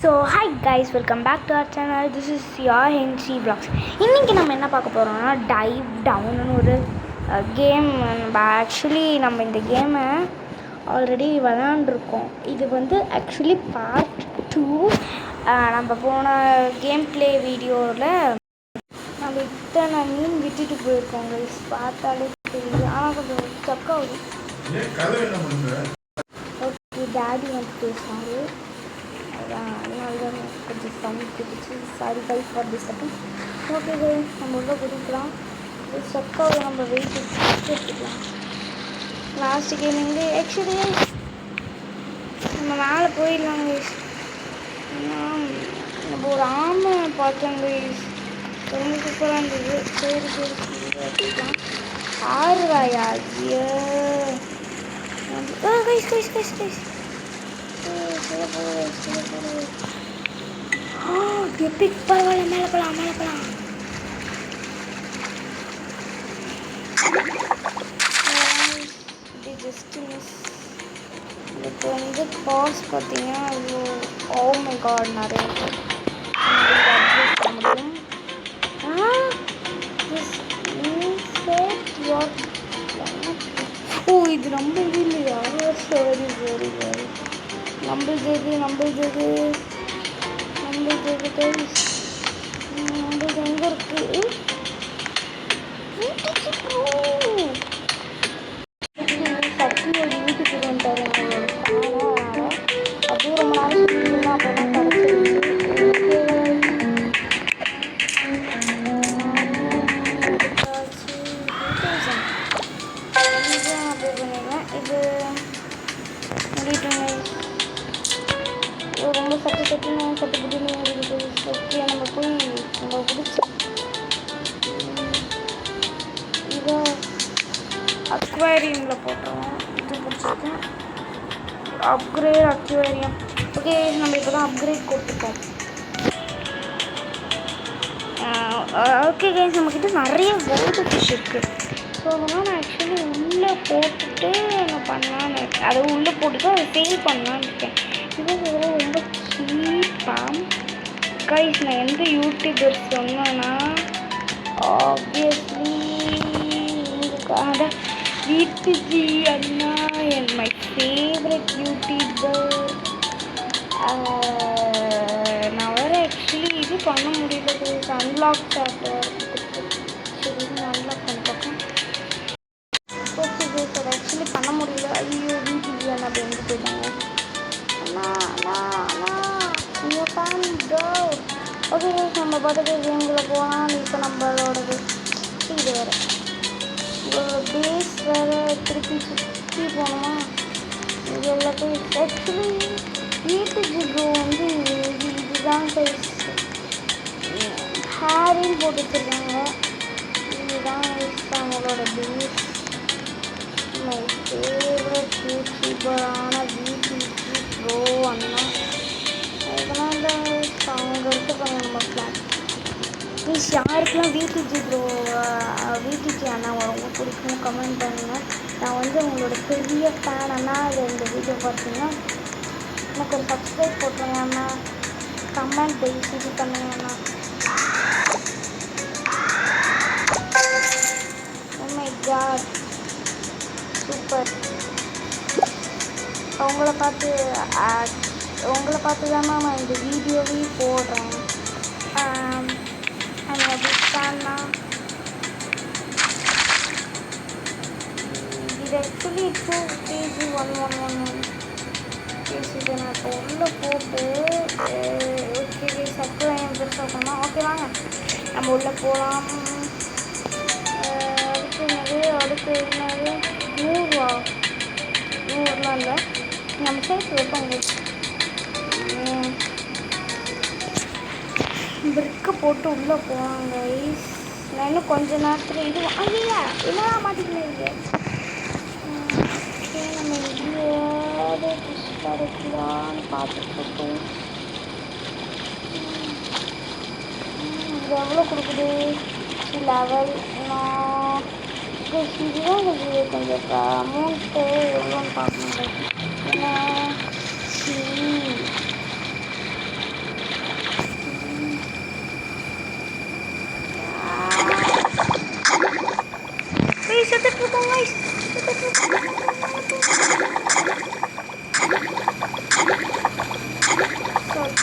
So hi guys, welcome back to our channel. This is your Hency vlogs. இன்றைக்கி நம்ம என்ன பார்க்க போகிறோம்னா டைவ் டவுன்னு ஒரு கேம். நம்ம இந்த கேமை ஆல்ரெடி விளாண்டுருக்கோம். இது வந்து ஆக்சுவலி பார்ட் 2. நம்ம போன கேம் ப்ளே வீடியோவில் நம்ம இத்தனை மீன் விட்டுட்டு போயிருக்கோம் கைஸ். பார்த்தாலே தெரியுது, ஆனால் கொஞ்சம் சக்காகுது. ஓகே, டேடி வந்து பேசுவாங்க, அதனால தான் கொஞ்சம் சவுண்ட் பிடிச்சி. Sorry guys for this second. Okay guys, நம்ம உள்ள குடிக்கலாம். சக்காவை நம்ம வெயிட் எடுத்துக்கலாம். லாஸ்ட் கேமிங் ஆக்சுவலி நம்ம மேலே போயிடலாம் கைஸ். நம்ம ஒரு ஆமை பார்த்தோம் கைஸ், ரொம்ப சூப்பராக இருந்தது. சரி எடுத்துக்கலாம். 6 ரூபாயா? Guys guys guys guys epic, பரவாயில்ல, மேலே போகலாம் மேலே போகலாம். இது ஜஸ்ட் மிஸ். இப்போ வந்து பாஸ் பார்த்தீங்கன்னா அது ஓ மை காட் நிறைய பண்ண முடியும். ஓ, இது நம்ம இல்லையா? சரி சரி சரி, நம்மளுது எங்கே இருக்குது? சக்தி ஒரு வீட்டுக்கு வந்துட்டாரு அவங்களோட ஃபேனை. அப்படியே ரொம்ப நாள் சுற்றினா அப்போதான் கிடச்சிருச்சு. இது ரொம்ப சட்டுப்பட்டுன்னு இருக்குது. ஓகே, நம்ம போய் நம்ம பிடிச்சி இதை அக்வேரியமில் போட்டுருவோம். இது பிடிச்சிருக்கேன், அப்கிரேட் அக்வேரியம். ஓகே, நம்ம இப்போ தான் அப்கிரேட் கொடுத்துருக்கோம். ஓகே கைஸ், நம்மக்கிட்ட நிறைய கோல்டு ஃபிஷ் இருக்குது. ஸோ அதெல்லாம் நான் ஆக்சுவலி உள்ளே போட்டுட்டு நான் பண்ணலான்னு இருக்கேன். அதை உள்ளே போட்டுட்டு அதை சேல் பண்ணலான்னு இருக்கேன். இது ரொம்ப சீப்பாக கைஸ். நான் எந்த யூடியூபர் சொன்னேன்னா ஆப்வியஸ்லி உங்களுக்காக வீட்டுஜி அண்ணா என் மை ஃபேவரட் யூடியூபர். நான் வேறு ஆக்சுவலி இது பண்ண முடியல, அன்லாக் சாப்டர். சரி, அன்லாக் பண்ணி பார்ப்பேன். ஓகே கைஸ், அதை ஆக்சுவலி பண்ண முடியல. ஐயோ, வீட்டுஜி அண்ணா அப்படி எங்கே போயிட்டாங்க? ஓகே கைஸ், நம்ம பாட்டுக்கு கேம்குள்ளே போகலாம். இப்போ நம்மளோடது இது வேறு பேஸ் வேறு திருப்பி சுற்றி போகணுமா? இது எல்லாத்தையும் ஆக்சுவலி வீட்டுக்கு ப்ரோ வந்து இதுதான் கைஸ் ஹேரின்னு போட்டு வச்சுருக்காங்க. இதுதான் அவங்களோட பேஸ். மை ஃபேவரட் யூடியூபரான வீட்டுக்கு ப்ரோ அண்ணா. இதெல்லாம் இந்த அவங்க எடுத்துக்கணும் நம்ம பிளான். ப்ளீஸ் யாருக்கெல்லாம் வீட்டுஜி ப்ரோ வீட்டுஜி அண்ணா ரொம்ப பிடிக்கும் கமெண்ட் பண்ணுங்கள். நான் வந்து உங்களோட பெரிய ஃபேன் அண்ணா. இந்த வீடியோ பார்த்தீங்கன்னா எனக்கு ஒரு சப்ஸ்கிரைப் போட்டுருங்க அண்ணா. கமெண்ட் இது பண்ணுங்க அண்ணா. Oh my God, super. உங்களை பார்த்து தான் நான் இந்த வீடியோவே போடுறேன். பிடிச்சான்னா இது ஆக்சுவலி 2kg1111 கேஜி. இதை நான் இப்போ உள்ளே போட்டு ஓகே சக்கரையும் பெருசாக பண்ணலாம். ஓகே வாங்க நம்ம உள்ளே போகலாம். அடுத்து என்னது 100 இல்லை, நம்ம சேர்த்து வைப்போம். பிரிக்கு போட்டு உள்ளே போவாங்க. நான் இன்னும் கொஞ்ச நேரத்தில் இது ஐயா என்னடா மாட்டிக்கிட்டு நம்ம எங்கேயாவது கிடைக்கலான்னு பார்த்துட்ருக்கோம். இது எவ்வளோ கொடுக்குது? லெவல் இதுதான் கொஞ்சம் அமௌண்ட்டு எவ்வளோன்னு பார்க்கணும். ஏன்னா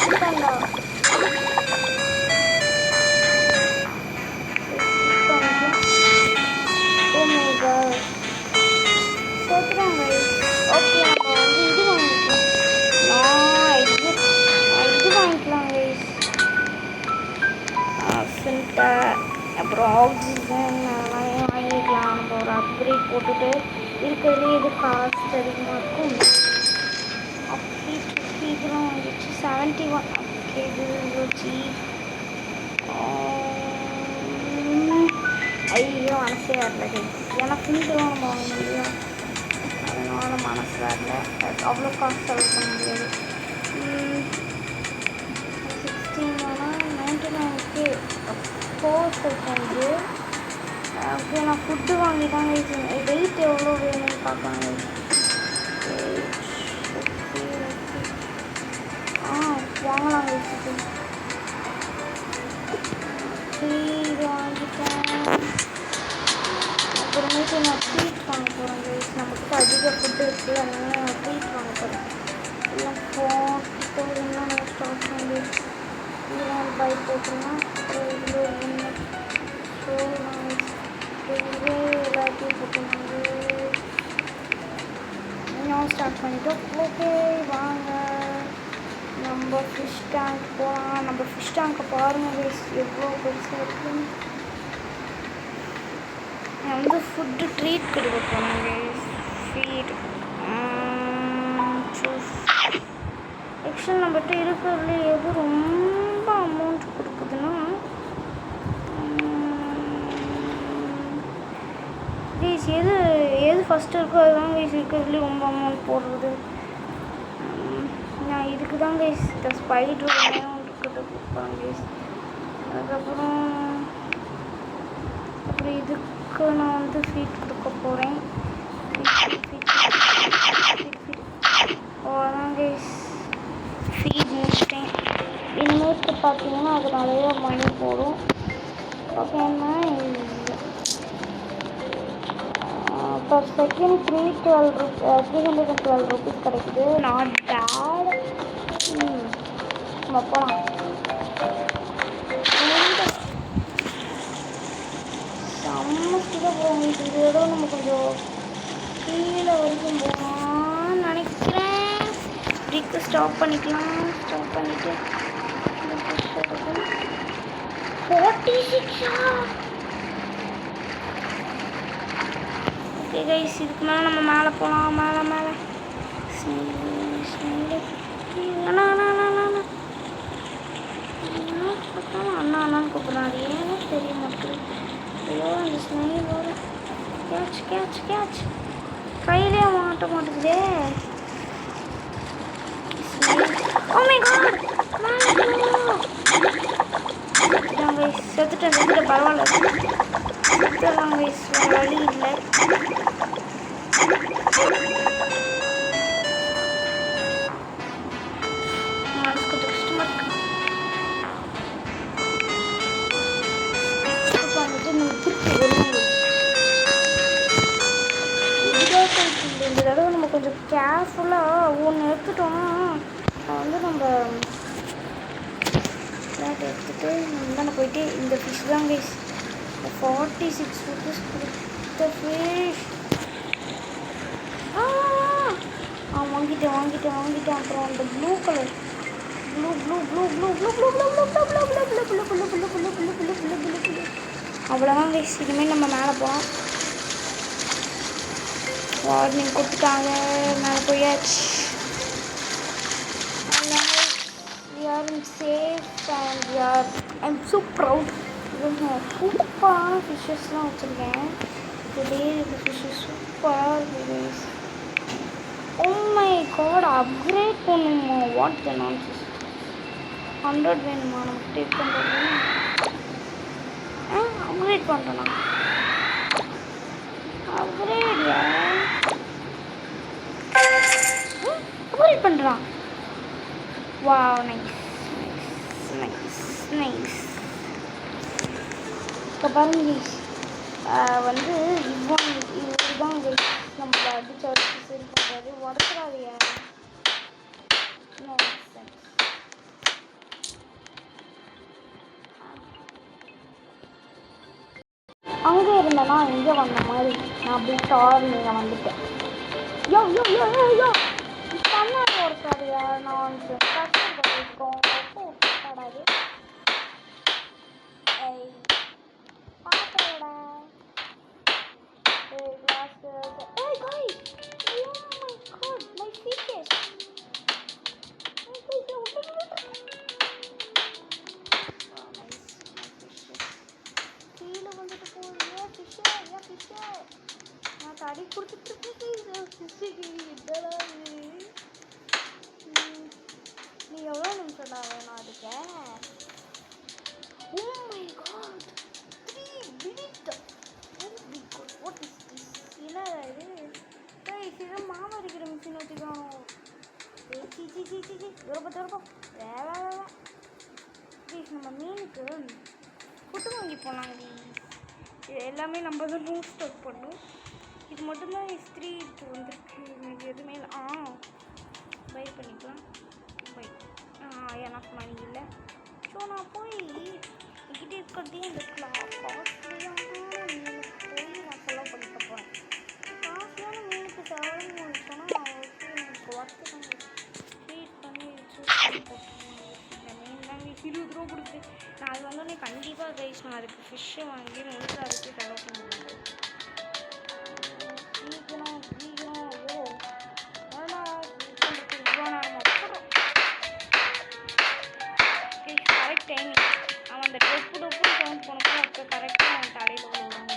செத்துட்டான்டா. ஓ மை காட், செத்துட்டான் கைஸ். ஓகே, நம்ம வந்து இது வாங்கிக்கலாம். இது வாங்கிக்கலாம் கைஸ். ஃபில்டர் அப்புறம் ஆக்சிஜன் அதெல்லாம் வாங்கிக்கலாம். நம்ம ஒரு அப்கிரேட் போட்டுட்டு இருக்கிறதுலே இது காஸ்ட் அதிகமாக இருக்கும். இதெல்லாம் வாங்கிடுச்சு 71. ஓகே, இது சீப். ஐயோ மனசே வரல கைஸ். ஏன்னா ஃபில்டெலாம் நம்ம வாங்க முடியும், அதனால மனசு வரல. அவ்வளோ காசு செலவு பண்ண முடியாது. 16 ஆனால் 99க்கு 4 செகண்டு. ஓகே, நான் ஃபுட்டு வாங்கிட்டாங்க. வெயிட் எவ்வளோ வேணும்னு பார்க்கலாங்க. வாங்கலாம் வச்சுட்டு இது வாங்கிட்டேன். அப்புறமேட்டு நான் ட்ரீட் வாங்க போகிறேன் கைஸ். நமக்கு அதிக ஃபுட்டு இருக்குது, அதனால நான் ட்ரீட் வாங்க போகிறேன். எல்லாம் 40,000 நம்ம ஸ்டார்ட் பண்ணி இதெல்லாம் பை போட்டுருந்தோம். அப்புறம் இவ்வளோ ஒன்று ஸோ நாங்கள் இதுவே எல்லாத்தையும் போட்டுருந்தாங்க. இன்னும் ஸ்டார்ட் பண்ணிட்டோம். ஓகே, வாங்க நம்ம ஃபிஷ் டேங்க் போகலாம். நம்ம ஃபிஷ் டேங்கை பாருங்கள் கைஸ், எவ்வளோ பெருசாக இருக்குன்னு. நான் வந்து ஃபுட்டு ட்ரீட் கொடுக்க போகிறேன் கைஸ். ஃபீட் சூஸ் ஆக்சுவலி நம்மகிட்ட இருக்கிறதுல எது ரொம்ப அமௌண்ட் கொடுக்குதுன்னா கைஸ் எது ஃபஸ்ட்டு இருக்கோ அதுதான் கைஸ் இருக்கிறதுலேயே ரொம்ப அமௌண்ட் போடுறது. நான் இதுக்கு தான் கைஸ் இந்த ஸ்பைடர் இருக்கிறத கொடுப்பேன் கைஸ். அதுக்கப்புறம் இதுக்கு நான் வந்து ஃபீட் கொடுக்க போகிறேன். அவ்வளோதான் கைஸ், ஃபீட் முடிச்சிட்டேன். இனிமேட்டு பார்த்தீங்கன்னா அது நிறைய மணி போடும். ஓகேன்னா per second 312 rupees கிடைக்குது. Not bad. நம்ம போகலாம். செம்ம ஸ்பீடாக போகிறோம். இதோட நம்ம கொஞ்சம் கீழே வரைக்கும் போகலான்னு நினைக்கிறேன். இப்படிக்கு ஸ்டாப் பண்ணிக்கலாம். ஸ்டாப் பண்ணிவிட்டு 46. ஓகே கைஸ், இதுக்கு மேலே நம்ம மேலே போகலாம். மேலே அண்ணான்னு கூப்பிட்றாரு. ஏன்னு தெரிய மாட்டேங்குது. ஐயோ, அந்த ஸ்மெல் வரும். கேட்ச் கையிலே மாட்ட மாட்டேங்குதே. ஓ மை காட், செத்துட்டேன் பரவாயில்ல. செத்துடலாம் கைஸ், வழி இல்லை. இந்த தடவை நம்ம கொஞ்சம் கேர்ஃபுல்லாக ஒன்று எடுத்துட்டோம்னா வந்து நம்ம எடுத்துகிட்டு நம்ம போயிட்டு இந்த ஃபிஷ் தான் கைஸ் 46 rupees கொடுத்த ஃபிஷ். வாங்கிட்டேன். அப்புறம் அந்த ப்ளூ கலர் அவ்வளோதான் கைஸ். இனிமேல் நம்ம மேலே போகலாம். வார்னிங் கொடுத்துட்டாங்க, மேலே போயாச்சு. We are safe and I'm so proud. சூப்பரான ஃபிஷ்ஷஸ்லாம் வச்சுருக்கேன். இந்த ஃபிஷ்ஷஸ் சூப்பராக இருக்குது. ஓ மை காட், அப்கிரேட் பண்ணுமா? What the nonsense. 100 வேணுமா நமக்கு? டேக் பண்ணுறது அப்கிரேட் பண்ணுறேண்ணா. அப்கிரேட் பண்ணுறான். Wow, nice. இப்போ பாருங்க வந்து இதுதான் நம்மளை அடிச்சு சரி பண்ணுறாரு. உடச்சுறாதியா? அங்கே இருந்தேன்னா இங்கே வந்த மாதிரி நான் அப்படி டார் நீங்கள் வந்துட்டேன். யோ யோ யோ யோ யோ பண்ணாது ஒருக்காதியா நான் கஷ்டம் பண்ணியிருக்கோம் படாது. ஏய் பார்த்தோட glasses. Hey guys! Oh my god, my fishes! கீழே வந்துட்டு போகுது ஃபிஷ்ஷு. ஏன் ஃபிஷ்ஷு நான் தடி கொடுத்துட்ருக்கேன் ஃபிஷ்ஷுக்கு. இதெல்லாம் நீ எவ்வளோ நிமிஷம்டா வேணும் அதுக்கு? Oh my god! 3 minutes! Oh my god, what is this? என்னடா இது? கைஸ் இது மாவு அரைக்கிற மிஷின் வச்சுக்கணும். தூரப்பா வேலை ப்ளீஸ். நம்ம மீனுக்கு ஃபுட்டு வாங்கி போனாங்க. இது எல்லாமே நம்ம தான் நோட் ஸ்டாக் பண்ணோம். இது மட்டும்தான் இஸ்திரி வந்துருக்கு. எனக்கு எதுவுமே இல்லை. பை பண்ணிக்கலாம். பை எனக்கு மணி இல்லை. ஸோ நான் போய் என்கிட்ட இருக்கிறதே இந்த காஸ்ட்லியான மீனுக்கு போய் நான் செலவு பண்ணிக்க போகிறேன். காஸ்ட்லியான மீனுக்கு செலவு சொன்னால் எனக்கு ஒர்த்து தான் ட்ரீட் பண்ணி இந்த மீன் தாங்க 20 ரூபா கொடுத்து நான் அது வந்தோடனே கண்டிப்பாக கைஸ் நான் அதுக்கு ஃபிஷ்ஷை வாங்கி முழுக்க அதுக்கு செலவு பண்ணுவேன். சீக்கிரம் ஐயோ வேணாம் இவ்வளோ நேரம் அப்புறம் கரெக்ட் டைம் அவன் அந்த டொப்பு சவுண்ட் போனப்போ அப்போ கரெக்டாக அவன் தலையில் விழுவாங்க.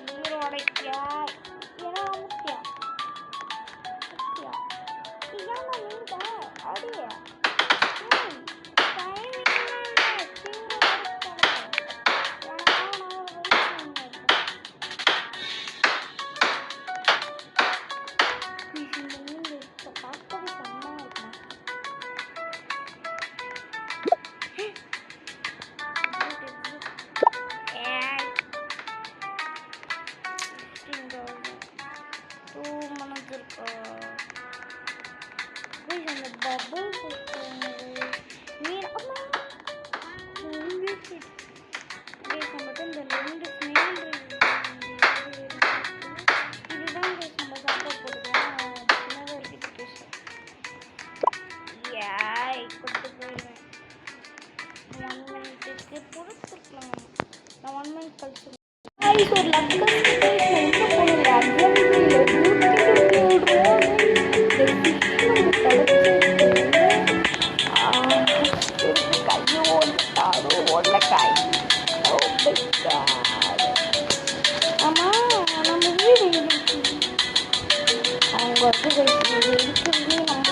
நீர் உடைக்கியா ஏன்னா முக்கியா முக்கியா இதான் நீங்க அப்படியே அந்த பபுள் மீன் மட்டும் இந்த 2 ஸ்மெல் இதுதான் நம்ம சாப்பிட போடுவோம். சின்னதாக இருக்குது ஃபிஷ். ஏய் கொண்டு போயிடுவேன். 1 மினிட்டுக்கு பொறுத்துக்கலாம். நான் 1 மினிட் கழிச்சு ஒரு லக்கஸ் எங்கே உருளைக்காய். ஆமாம் நம்ம வீடு இருக்கு. அவங்க இருக்கிறதே நம்ம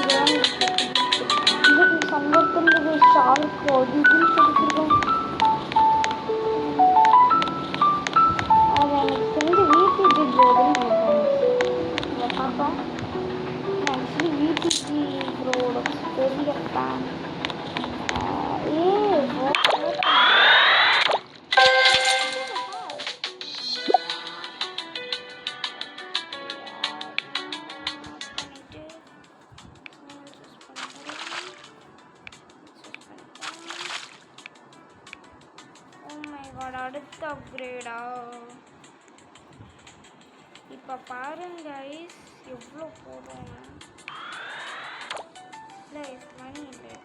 இதுக்கு சங்கத்தில் ஷார்க்கு அது இதுன்னு சொல்லிக்கிறோம். அது எனக்கு தெரிஞ்சு வீட்டுக்கு போதுன்னு பார்ப்போம். ஆக்சுவலி வீட்டுக்கு ப்ரோட பெரிய ஃபேன். அடுத்த அப்கிரேடா இப்போ பாருங்க கைஸ் எவ்வளோ போடுறோம். இல்லை மணி இல்லை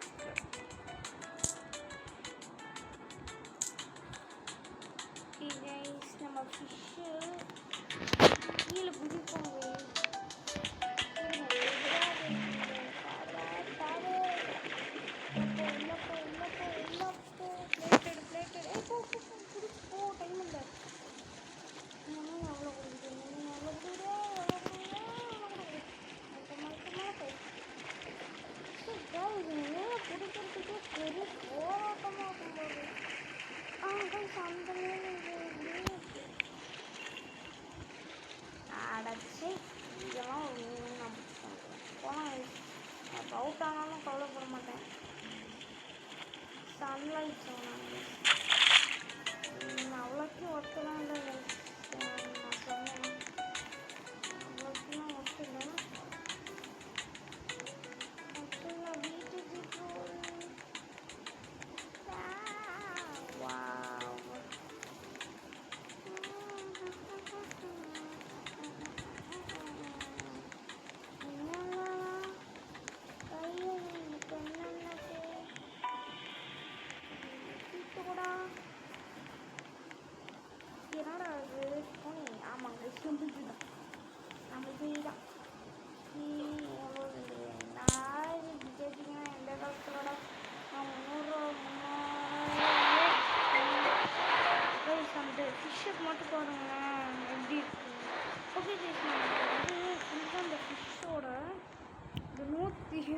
கைஸ் நம்ம ஃபிஷ்ஷு கீழே குதிப்போம். அடைச்சி இதெல்லாம் போனால் அவுட் ஆனாலும் கவலைப்பட மாட்டேன். சன்லைட் சொன்னாங்க அவ்வளோக்கு ஒர்க்கெல்லாம் இல்லை. நான் சொன்னேன் அவ்வளோக்குலாம் ஒர்க் இல்லை. வீட்டுக்கு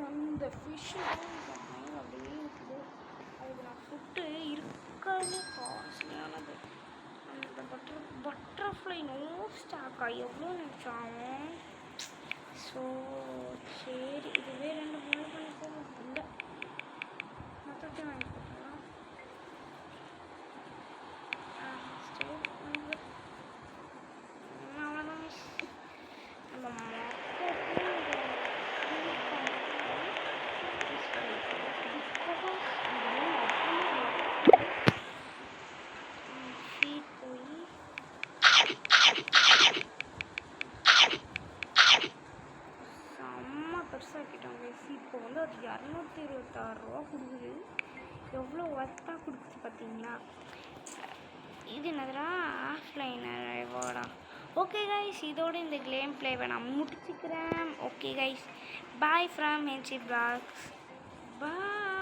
அந்த ஃபிஷ் அப்படியே இருக்குது. அதுக்கு நான் ஃபுட்டு இருக்கிறதுலே காஸ்ட்லியானது. அந்த பட்டர்ஃப்ளை நோ ஸ்டாக்கா எவ்வளோ நினச்சாங்க. ஸோ சரி, இதுவே 2 முறை பண்ணிக்கோங்க. இல்லை மொத்தத்தையும் வாங்கி போட்டுக்கலாம். அவ்வளோதான் மிஸ். நம்ம பெருசாக்கிட்டோங்க. இப்போ வந்து அது 226 ரூபா கொடுக்குது. எவ்வளோ ஒர்த்தாக கொடுக்குது பார்த்தீங்களா? இது என்னதுடா ஆஃப்லைனர் ரிவார்டா? ஓகே கைஸ், இதோட இந்த கேம் பிளேவை நான் முடிச்சுக்கிறேன். Okay guys, bye from Hency vlogs. Bye.